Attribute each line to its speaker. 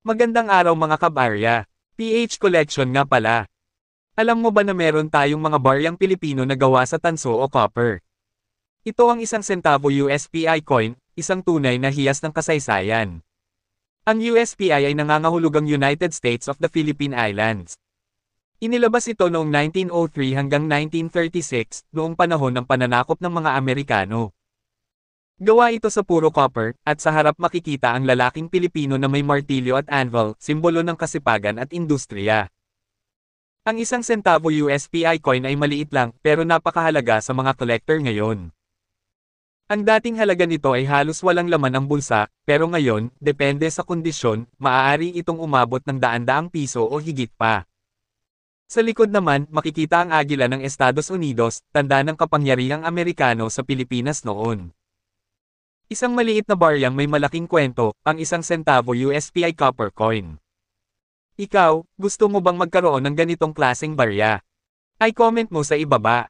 Speaker 1: Magandang araw mga kabarya. PH Collection nga pala. Alam mo ba na meron tayong mga baryang Pilipino na gawa sa tanso o copper? Ito ang isang sentavo USPI coin, isang tunay na hiyas ng kasaysayan. Ang USPI ay nangangahulugang United States of the Philippine Islands. Inilabas ito noong 1903 hanggang 1936, noong panahon ng pananakop ng mga Amerikano. Gawa ito sa puro copper, at sa harap makikita ang lalaking Pilipino na may martilyo at anvil, simbolo ng kasipagan at industriya. Ang isang sentavo USPI coin ay maliit lang, pero napakahalaga sa mga collector ngayon. Ang dating halaga nito ay halos walang laman ang bulsa, pero ngayon, depende sa kondisyon, maaari itong umabot ng daan-daang piso o higit pa. Sa likod naman, makikita ang agila ng Estados Unidos, tanda ng kapangyarihang Amerikano sa Pilipinas noon. Isang maliit na baryang may malaking kwento, ang isang sentavo USPI copper coin. Ikaw, gusto mo bang magkaroon ng ganitong klaseng barya? Ay comment mo sa ibaba.